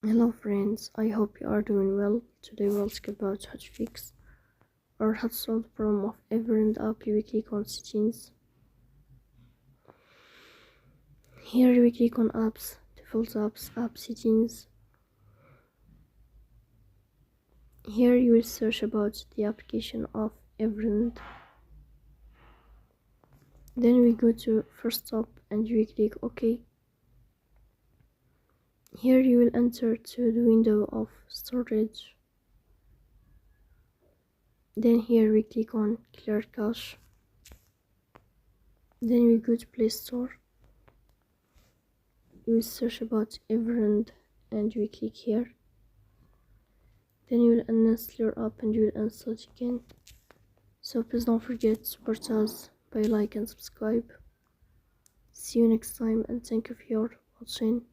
Hello friends, I hope you are doing well. Today we'll talk about how to fix or how to solve the problem of Everand app. We click on settings. Here we click on apps, default apps, app settings. Here you will search about the application of Everand. Then we go to first stop and we click OK. Here you will enter to the window of storage. Then here we click on clear cache. Then we go to Play Store. You will search about Everand and we click here. Then you will uninstall your app and you will install it again. So please don't forget to support us by like and subscribe. See you next time and thank you for your watching.